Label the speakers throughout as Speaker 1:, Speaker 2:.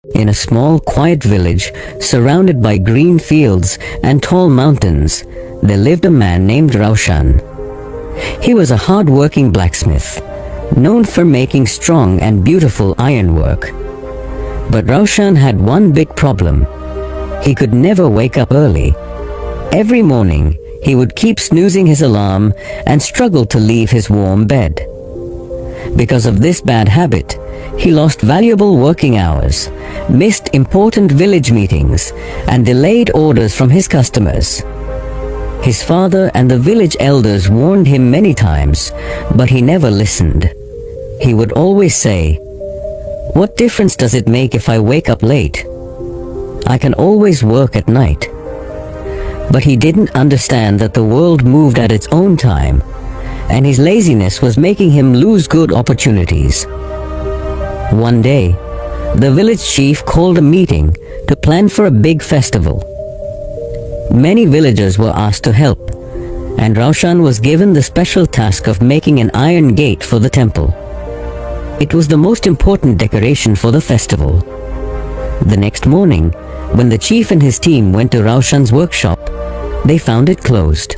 Speaker 1: In a small, quiet village, surrounded by green fields and tall mountains, there lived a man named Raushan. He was a hard-working blacksmith, known for making strong and beautiful ironwork. But Raushan had one big problem. He could never wake up early. Every morning, he would keep snoozing his alarm and struggle to leave his warm bed. Because of this bad habit, he lost valuable working hours, missed important village meetings, and delayed orders from his customers. His father and the village elders warned him many times, but he never listened. He would always say, "What difference does it make if I wake up late? I can always work at night." But he didn't understand that the world moved at its own time, and his laziness was making him lose good opportunities. One day, the village chief called a meeting to plan for a big festival. Many villagers were asked to help, and Raushan was given the special task of making an iron gate for the temple. It was the most important decoration for the festival. The next morning, when the chief and his team went to Raushan's workshop, they found it closed.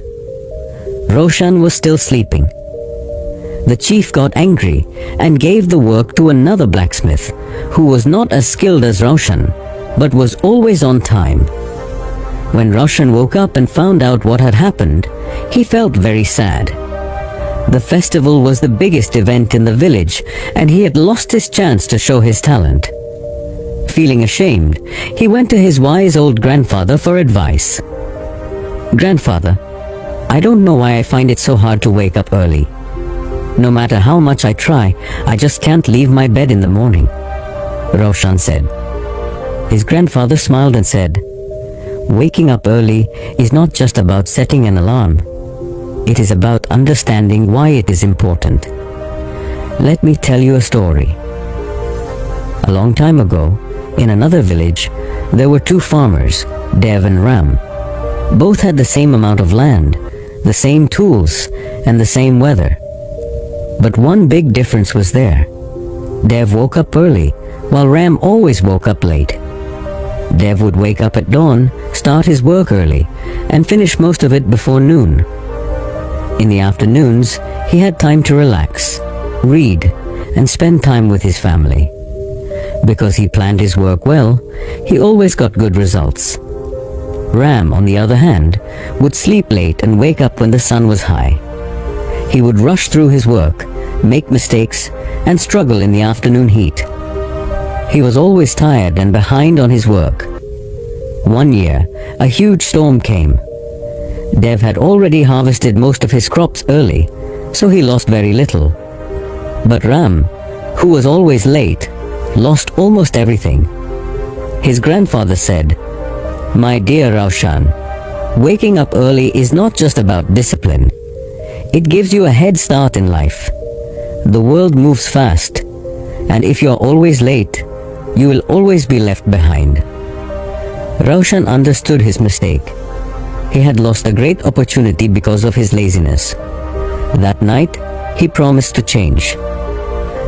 Speaker 1: Raushan was still sleeping. The chief got angry and gave the work to another blacksmith who was not as skilled as Raushan, but was always on time. When Raushan woke up and found out what had happened, he felt very sad. The festival was the biggest event in the village, and he had lost his chance to show his talent. Feeling ashamed, he went to his wise old grandfather for advice. "Grandfather, I don't know why I find it so hard to wake up early. No matter how much I try, I just can't leave my bed in the morning," Raushan said. His grandfather smiled and said, "Waking up early is not just about setting an alarm. It is about understanding why it is important. Let me tell you a story. A long time ago, in another village, there were two farmers, Dev and Ram. Both had the same amount of land, the same tools, and the same weather. But one big difference was there. Dev woke up early, while Ram always woke up late. Dev would wake up at dawn, start his work early, and finish most of it before noon. In the afternoons, he had time to relax, read, and spend time with his family. Because he planned his work well, he always got good results. Ram, on the other hand, would sleep late and wake up when the sun was high. He would rush through his work, make mistakes, and struggle in the afternoon heat. He was always tired and behind on his work. One year, a huge storm came. Dev had already harvested most of his crops early, so he lost very little. But Ram, who was always late, lost almost everything. His grandfather said, "My dear Raushan, waking up early is not just about discipline. It gives you a head start in life. The world moves fast, and if you're always late, you will always be left behind." Raushan understood his mistake. He had lost a great opportunity because of his laziness. That night, he promised to change.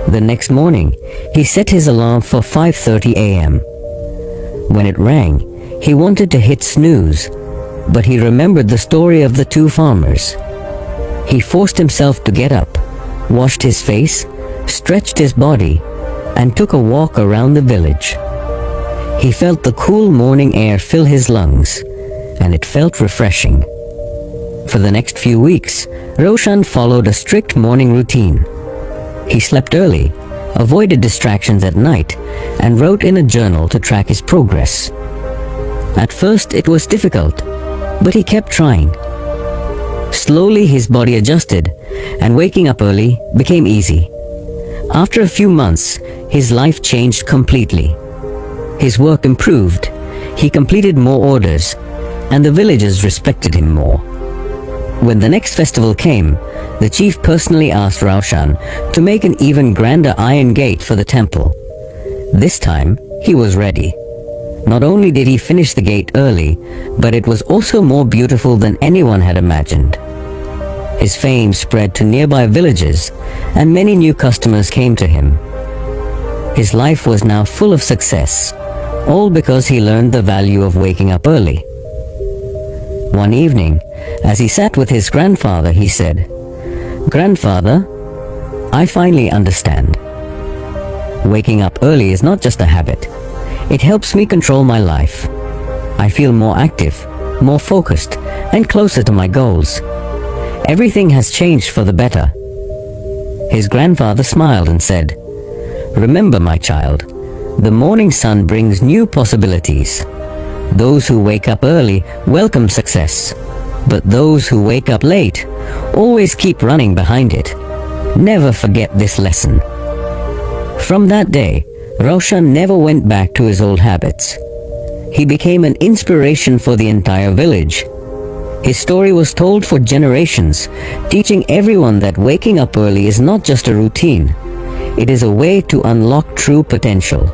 Speaker 1: The next morning, he set his alarm for 5:30 a.m. When it rang, he wanted to hit snooze, but he remembered the story of the two farmers. He forced himself to get up, washed his face, stretched his body, and took a walk around the village. He felt the cool morning air fill his lungs, and it felt refreshing. For the next few weeks, Raushan followed a strict morning routine. He slept early, avoided distractions at night, and wrote in a journal to track his progress. At first it was difficult, but he kept trying. Slowly his body adjusted, and waking up early became easy. After a few months, his life changed completely. His work improved, he completed more orders, and the villagers respected him more. When the next festival came, the chief personally asked Raushan to make an even grander iron gate for the temple. This time, he was ready. Not only did he finish the gate early, but it was also more beautiful than anyone had imagined. His fame spread to nearby villages, and many new customers came to him. His life was now full of success. all because he learned the value of waking up early. One evening, as he sat with his grandfather, he said, "Grandfather, I finally understand. Waking up early is not just a habit. It helps me control my life. I feel more active, more focused, and closer to my goals. Everything has changed for the better." His grandfather smiled and said, "Remember, my child, the morning sun brings new possibilities. Those who wake up early welcome success, but those who wake up late always keep running behind it. Never forget this lesson." From that day, Raushan never went back to his old habits. He became an inspiration for the entire village. His story was told for generations, teaching everyone that waking up early is not just a routine. It is a way to unlock true potential.